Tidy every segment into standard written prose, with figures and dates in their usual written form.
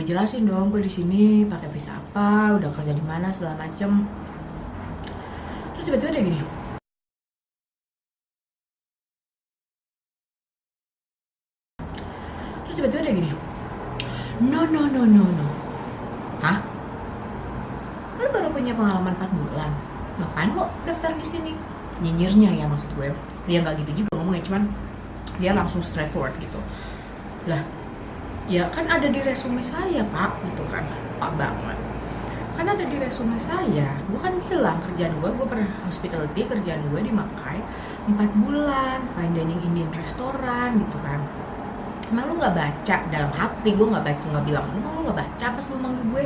gue jelasin dong, gue di sini pakai visa apa, udah kerja di mana segala macem. Terus tiba-tiba dia gini, no no no no no. Hah? Lu baru punya pengalaman 4 bulan, ngapain lo daftar di sini? Nyinyirnya ya, maksud gue. Dia nggak gitu juga ngomongnya, cuman dia langsung straightforward gitu. Lah, ya kan ada di resume saya pak, gitu kan. Pak banget. Kan ada di resume saya, gue kan bilang kerjaan gue pernah hospitality, kerjaan gue di Makai 4 bulan, fine dining Indian restoran gitu kan. Emang lu nggak baca? Dalam hati gue nggak baca, nggak bilang emang lu nggak baca pas lu manggil gue.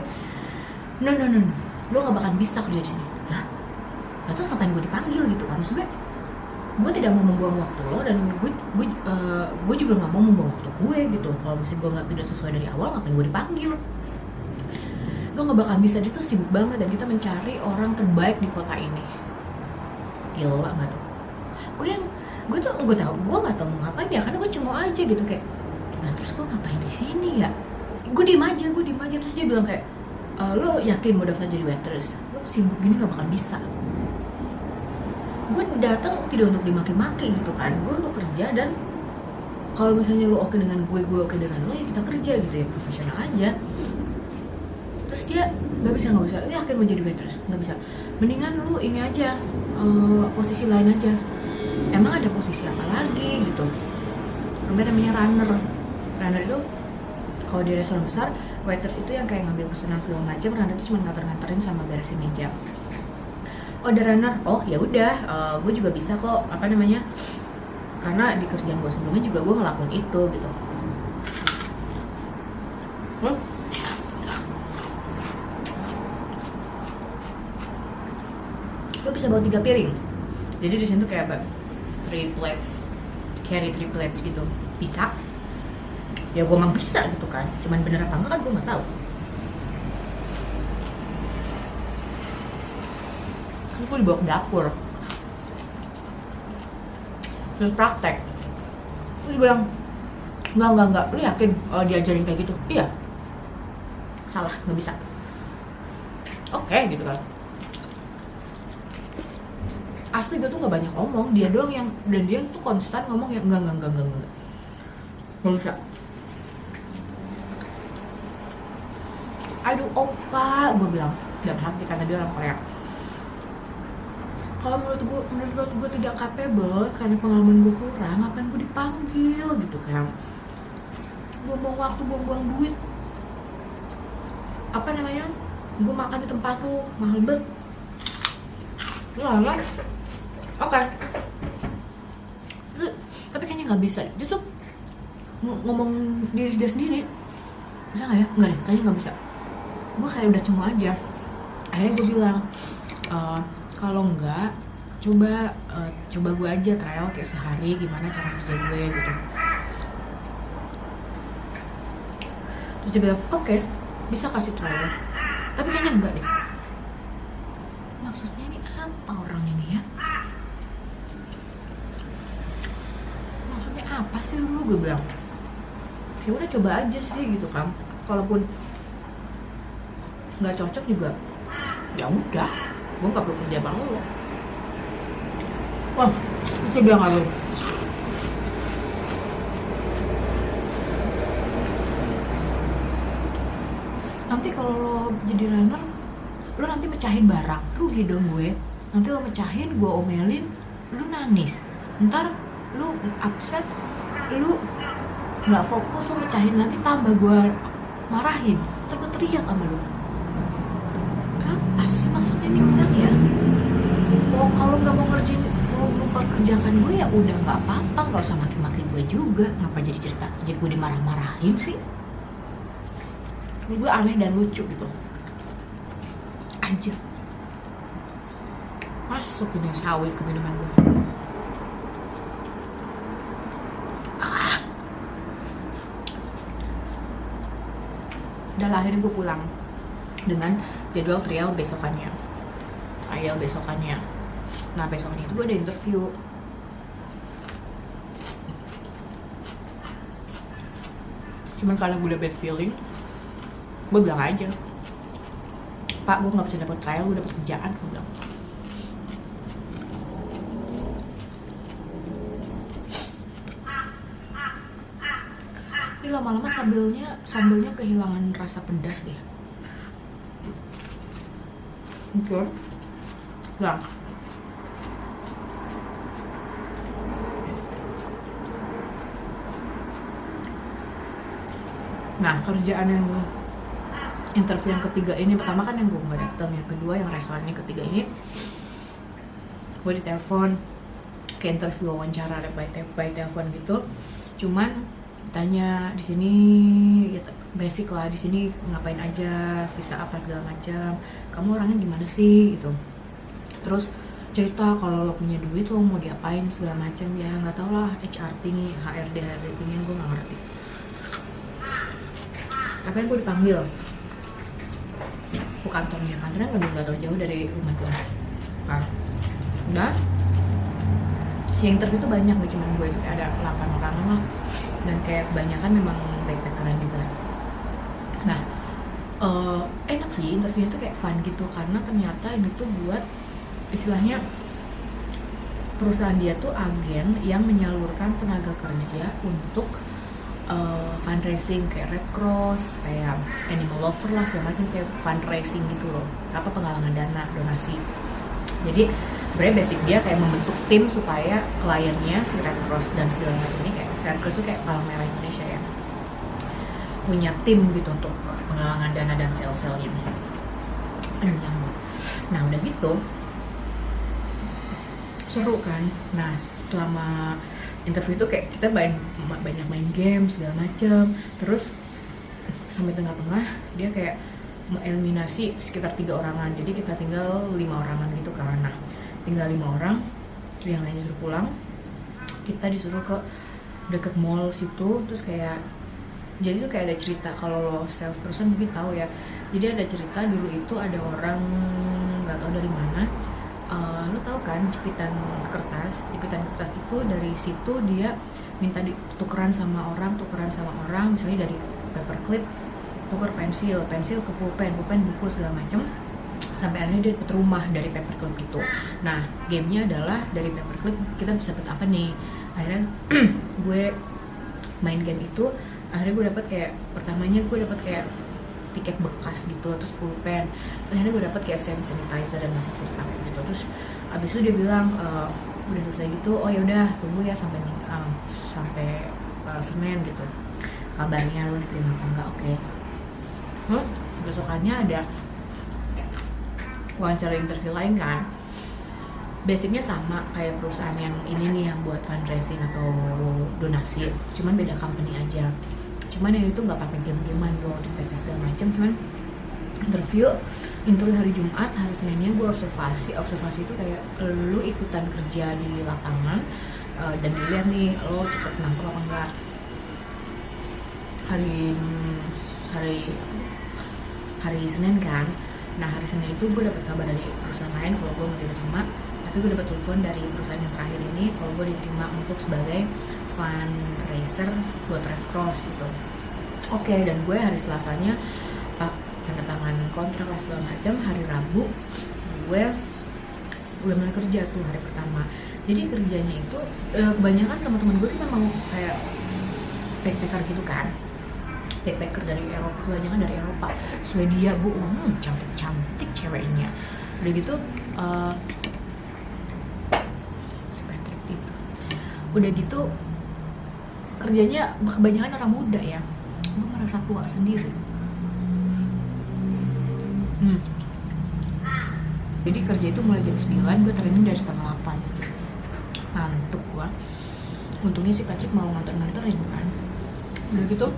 No, lu nggak bakal bisa kerja di sini. Lah, terus ngapain gue dipanggil gitu kan? Maksud gue tidak mau membuang waktu lo, dan gue juga nggak mau membuang waktu gue gitu. Kalau misalnya gue nggak tidak sesuai dari awal, ngapain gue dipanggil? Gue nggak bakal bisa, dia tuh sibuk banget dan kita mencari orang terbaik di kota ini. Gila nggak tuh? Gue nggak tahu mau ngapain ya, karena gue cengok aja gitu kayak, nah terus gue ngapain di sini ya? Gue diem aja. Terus dia bilang kayak, lo yakin mau daftar jadi waitress? Lo sibuk gini nggak bakal bisa. Gue datang tidak untuk dimaki-maki gitu kan, gue untuk kerja, dan kalau misalnya lo oke dengan gue oke dengan lo, ya kita kerja gitu ya, profesional aja. Terus dia nggak bisa, lo yakin mau jadi waitress? Nggak bisa, mendingan lo ini aja, posisi lain aja. Emang ada posisi apa lagi gitu? Namanya runner itu kalau di restoran besar, waiters itu yang kayak ngambil pesanan segala macam, runner itu cuma nganterin sama beresin meja. Oh, ada runner, oh ya udah, gue juga bisa kok, karena di kerjaan gue sebelumnya juga gue ngelakuin itu gitu. Gue bisa bawa 3 piring, jadi di sini tuh kayak 3 plates, carry 3 plates gitu, bisa. Ya gue emang bisa gitu kan, cuman bener apa enggak kan gue nggak tahu. Terus gue dibawa ke dapur, terus praktek. Terus dia bilang, enggak, lu yakin diajarin kayak gitu? Iya. Salah, nggak bisa. Oke, gitu kan. Asli gue tuh nggak banyak ngomong, dia doang yang, dan dia tuh konstan ngomong yang enggak. Nggak bisa. Aduh opa, gue bilang dalam hati karena dia orang Korea. Kalau menurut gue tidak capable karena pengalaman gue kurang, ngapain gue dipanggil gitu kan? Buang-buang waktu, buang-buang duit. Gue makan di tempat lu mahal banget. Lah. Oke. Tapi kayaknya nggak bisa. Dia tuh ngomong diri dia sendiri. Bisa nggak ya? Nggak deh, kayaknya nggak bisa. Gue kayak udah cuma aja. Akhirnya gue bilang, kalau enggak, coba gue aja trial kayak sehari gimana cara kerja gue gitu. Terus dia bilang, oke, bisa kasih trial, tapi kayaknya enggak deh. Maksudnya ini apa orang ini ya? Maksudnya apa sih lu? Gue bilang, ya udah coba aja sih gitu kan. Kalaupun nggak cocok juga, ya udah, gue nggak perlu kerja bareng lo. Wah, itu bilang apa? Nanti kalau lo jadi runner, lo nanti mecahin barang, rugi dong gue. Nanti lo mecahin, gue omelin, lo nangis. Ntar lo upset, lo nggak fokus, lo mecahin lagi, tambah gue marahin. Ntar gue teriak sama lo. Apa sih maksudnya ini orang ya? Oh, kalau nggak mau memperkerjakan gue ya udah nggak apa-apa, nggak usah maki-maki gue juga. Ngapa jadi cerita aja gue dimarah-marahin sih? Gue aneh dan lucu gitu. Anjir, masuk ini sawi ke minuman gue. Udah lah, akhirnya gue pulang dengan jadwal trial besokannya. Nah besoknya itu gue ada interview. Cuman karena gue udah bad feeling, Gue bilang aja, Pak, gue nggak bisa dapet trial, gue dapet kerjaan, gue bilang. Ini lama-lama sambelnya kehilangan rasa pedas deh. Oke. Nah, kerjaan yang interview yang ketiga ini, pertama kan yang gue nggak datang, yang kedua yang restoran, yang ketiga ini gue ditelepon ke interview wawancara by telepon gitu. Cuman tanya di sini ya, basic lah, di sini ngapain aja, visa apa segala macam, kamu orangnya gimana sih gitu. Terus cerita kalau lo punya duit lo mau diapain segala macam, ya nggak tau lah, HRT nih, HRD tinggian gue nggak ngerti. Tapi gue dipanggil ke kantornya nggak terlalu jauh dari rumah gue. Nah, udah yang interview tuh banyak, gak cuma gue, itu kayak ada 8 orang lah, dan kayak kebanyakan memang backpackeran juga. Nah, enak sih interviewnya tuh kayak fun gitu, karena ternyata ini tuh buat istilahnya perusahaan dia tuh agen yang menyalurkan tenaga kerja untuk fundraising kayak Red Cross, kayak Animal Lover lah, segala macam, kayak fundraising gitu loh, apa penggalangan dana, donasi. Jadi sebenarnya basic dia kayak membentuk tim supaya kliennya si Red Cross dan segala macam ini, kayak Red Cross itu kayak Palang Merah Indonesia ya, punya tim gitu untuk penggalangan dana dan sel-selnya. Nah udah gitu seru kan. Nah selama interview itu kayak kita banyak main game segala macem. Terus sampai tengah-tengah dia kayak mengeliminasi sekitar 3 orangan, jadi kita tinggal 5 orangan gitu kan. Nah tinggal 5 orang, yang lain disuruh pulang, kita disuruh ke deket mall situ. Terus kayak jadi tuh kayak ada cerita, kalau lo salesperson mungkin tahu ya, jadi ada cerita dulu itu ada orang nggak tahu dari mana, lo tahu kan jepitan kertas itu dari situ dia minta tukeran sama orang, misalnya dari paperclip tuker pensil ke pulpen buku segala macem, sampai akhirnya dia dapet rumah dari paperclip itu. Nah gamenya adalah dari paperclip kita bisa dapet apa nih, akhirnya gue main game itu, akhirnya gue dapet kayak, pertamanya gue dapet kayak tiket bekas gitu, terus pulpen, terus akhirnya gue dapet kayak sanitizer dan masih bisa dipakai gitu. Terus abis itu dia bilang udah selesai gitu, oh ya udah tunggu ya sampai Senin gitu, kabarnya lo diterima apa enggak. Oke. Besokannya ada wawancara interview lain kan, basicnya sama kayak perusahaan yang ini nih, yang buat fundraising atau donasi, cuman beda company aja. Cuman yang itu nggak pakai game-gamean loh, dites segala macam. Cuman interview hari Jumat, hari Seninnya gue observasi itu kayak lu ikutan kerja di lapangan, dan dilihat nih lo cepet nangkep apa enggak. Hari Senin kan. Nah hari Senin itu gue dapat kabar dari perusahaan lain kalau gue nggak diterima, tapi gue dapat telepon dari perusahaan yang terakhir ini kalau gue diterima untuk sebagai fundraiser buat Red Cross gitu. Oke, dan gue hari Selasanya tanda tangan kontrak lah segala macam. Hari Rabu gue udah mulai kerja tuh hari pertama. Jadi kerjanya itu kebanyakan teman-teman gue sih memang kayak backpacker gitu kan, backpacker dari Eropa, kebanyakan dari Eropa, Swedia bu, cantik ceweknya. Udah gitu udah gitu kerjanya kebanyakan orang muda ya, gue merasa tua sendiri. Jadi kerja itu mulai jam 9, gue training dari setengah 8. Ngantuk gue, untungnya si Patrick mau nganter-nganterin kan. Udah gitu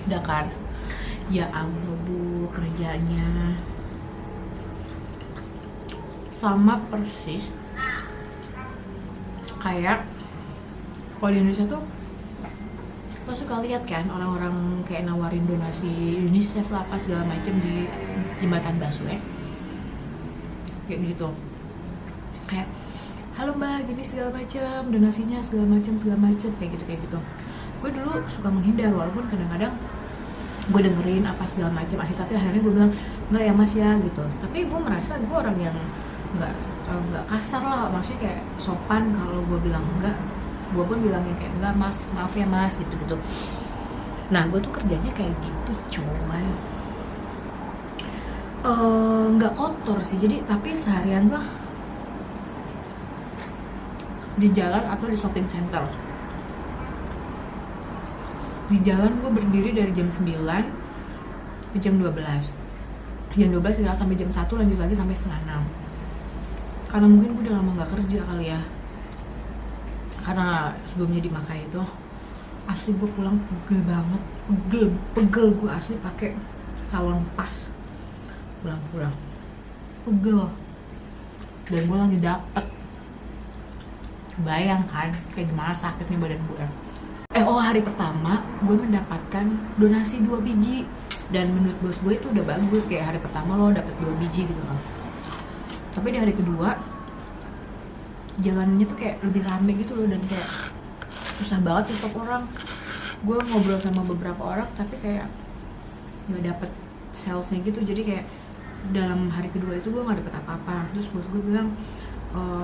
udah kan, ya ampun bu, kerjanya sama persis kayak kalau di Indonesia tuh lo suka lihat kan orang-orang kayak nawarin donasi UNICEF lah apa segala macem di jembatan busway kayak gitu, kayak halo mbak gini segala macem, donasinya segala macem kayak gitu. Gue dulu suka menghindar, walaupun kadang-kadang gue dengerin apa segala macam, tapi akhirnya gue bilang nggak ya mas ya gitu. Tapi gue merasa gue orang yang nggak kasar lah, maksudnya kayak sopan. Kalau gue bilang enggak, gue pun bilangnya kayak enggak mas, maaf ya mas, gitu. Nah gue tuh kerjanya kayak gitu coy. Nggak kotor sih, jadi tapi seharian gue di jalan atau di shopping center. Di jalan gue berdiri dari jam 9 ke jam 12. Jam 12 istirahat sampai jam 1, lanjut lagi sampai setengah 6. Karena mungkin gue udah lama gak kerja kali ya. Karena sebelumnya di Makai itu asli gue pulang pegel banget, pegel gue asli, pakai salon pas pulang pegel. Dan gue lagi dapet, bayangkan kayak gimana sakitnya badan gue. Hari pertama gue mendapatkan donasi 2 biji, dan menurut bos gue itu udah bagus, kayak hari pertama lo dapet 2 biji gitu kan. Tapi di hari kedua jalannya tuh kayak lebih rame gitu loh, dan kayak susah banget untuk orang. Gue ngobrol sama beberapa orang tapi kayak nggak dapet salesnya gitu. Jadi kayak dalam hari kedua itu gue nggak dapet apa-apa. Terus bos gue bilang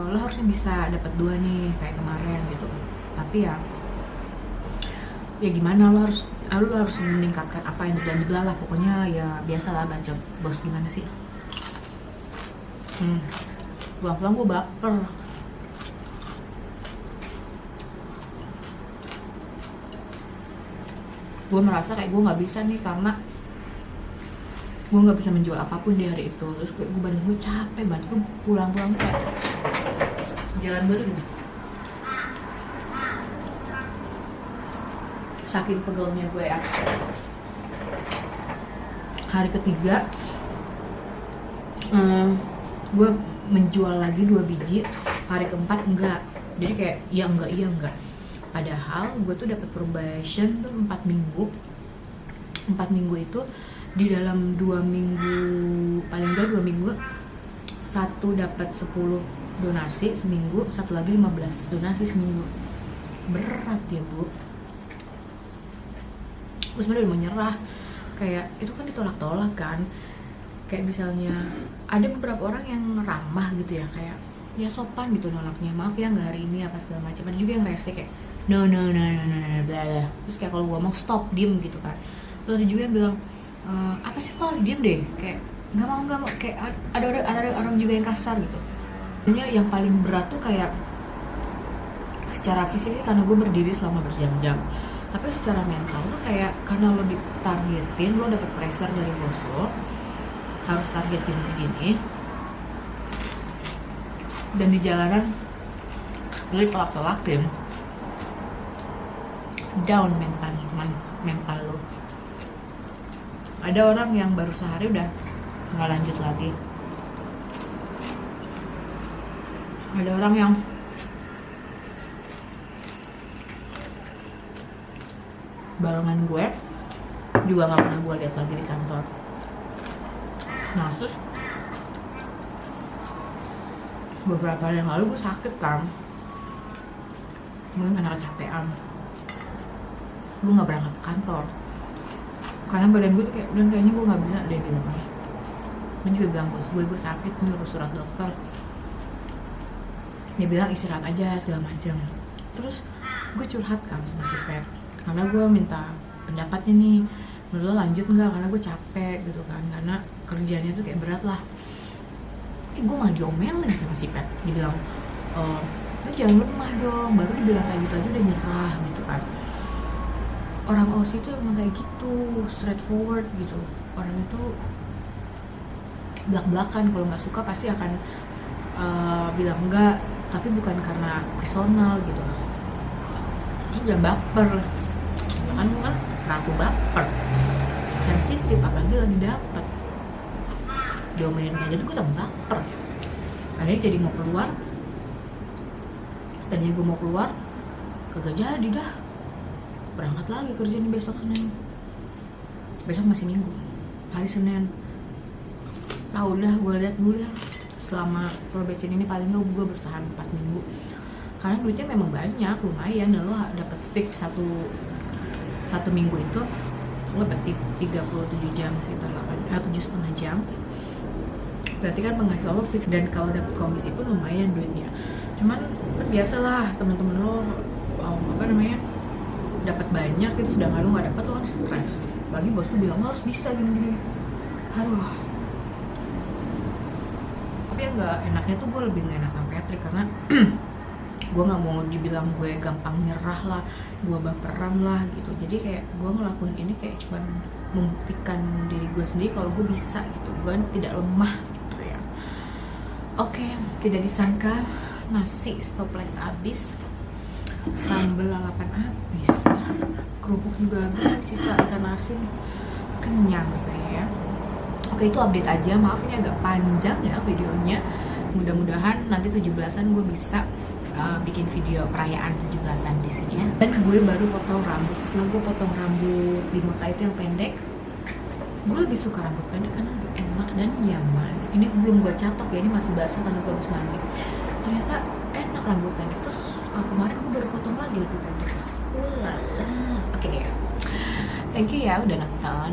lo harusnya bisa dapet 2 nih kayak kemarin gitu. Tapi ya gimana, lo harus meningkatkan apa yang terjadi lah, pokoknya ya biasalah baca bos gimana sih. Pulang-pulang gue baper. Gue merasa kayak gue nggak bisa nih, karena gue nggak bisa menjual apapun di hari itu. Terus gue badan gue capek banget. Gue pulang-pulang kayak jalan gue tuh gimana, saking pegelnya gue ya. Hari ketiga gue menjual lagi 2 biji. Hari keempat enggak. Jadi kayak iya enggak. Padahal gue tuh dapat probation tuh 4 minggu. 4 minggu itu di dalam 2 minggu, paling enggak 2 minggu, satu dapat 10 donasi seminggu, satu lagi 15 donasi seminggu. Berat ya bu. Gue sebenarnya udah mau nyerah, kayak itu kan ditolak-tolak kan. Kayak misalnya ada beberapa orang yang ramah gitu ya, kayak ya sopan gitu nolaknya, maaf ya nggak hari ini apa segala macam. Ada juga yang rese kayak no bla bla. Terus kayak kalau gue ngomong stop, diem gitu kan. Terus ada juga yang bilang apa sih lo diem deh, kayak nggak mau, kayak ada orang juga yang kasar gitu. Sebenarnya yang paling berat tuh kayak secara fisik karena gue berdiri selama berjam-jam. Tapi secara mental lo kayak karena lo ditargetin, lo dapet pressure dari bos lo, harus target segini, dan di jalanan lo ditolak-tolakin, down mental lo. Ada orang yang baru sehari udah nggak lanjut lagi. Ada orang yang barengan gue juga nggak pernah gue lihat lagi di kantor. Nah terus beberapa hari yang lalu gue sakit kan, mungkin karena kecapean, gue nggak berangkat ke kantor karena badan gue tuh kayak udah kayaknya gue nggak bisa deh gitu kan. Gue juga bilang bos gue sakit, ini harus surat dokter. Dia bilang istirahat aja segala macam. Terus gue curhat kan sama si Pep, karena gue minta pendapatnya nih, menurut lo lanjut nggak, karena gue capek gitu kan, karena kerjanya tuh kayak berat lah. Gue malah diomelin sama si Pep. Dia bilang lo jangan lemah dong, baru dibilang kayak gitu aja udah nyerah gitu kan. Orang OSI itu emang kayak gitu, straightforward gitu. Orang itu belak-belakan, kalau nggak suka pasti akan bilang enggak, tapi bukan karena personal gitu. Jangan baper, kan ratu baper, sensitif, apalagi lagi dapet. Diomelin kayak gitu gue tambah baper. Akhirnya jadi mau keluar, tadinya gue mau keluar kagak jadi dah. Berangkat lagi kerja nih besok Senin. Besok masih Minggu, hari Senin. Tahu dah, gue lihat dulu ya. Selama probation ini paling gak gue bertahan 4 minggu. Karena duitnya memang banyak, lumayan. Dan lo dapet fix satu minggu itu dapat 37 jam sekitar 7,5 jam. Berarti kan penghasilan lo fix, dan kalau dapat komisi pun lumayan duitnya. Cuman kan biasalah teman-teman lo dapat banyak gitu, sedangkan lo nggak dapat, lo kan stres. Lagi bos tuh bilang lo harus bisa gini-gini. Aduh. Tapi yang nggak enaknya tuh gue lebih nggak enak sama Patrick karena gue nggak mau dibilang gue gampang nyerah lah, gue baperan lah gitu. Jadi kayak gue ngelakuin ini kayak cuma membuktikan diri gue sendiri kalau gue bisa gitu, gue tidak lemah gitu ya. Oke, tidak disangka nasi stopless habis, sambal lalapan habis, kerupuk juga habis, sisa ikan asin. Kenyang saya. Oke, itu update aja, maaf ini agak panjang ya videonya. Mudah-mudahan nanti 17-an gue bisa bikin video perayaan 17-an di sini ya. Dan gue baru potong rambut. Setelah gue potong rambut di Mekah itu yang pendek, gue lebih suka rambut pendek karena lebih enak dan nyaman. Ini belum gue catok ya, ini masih basah karena gue habis mandi. Ternyata enak rambut pendek. Terus kemarin gue baru potong lagi lebih pendek. Oke deh ya. Thank you ya udah nonton.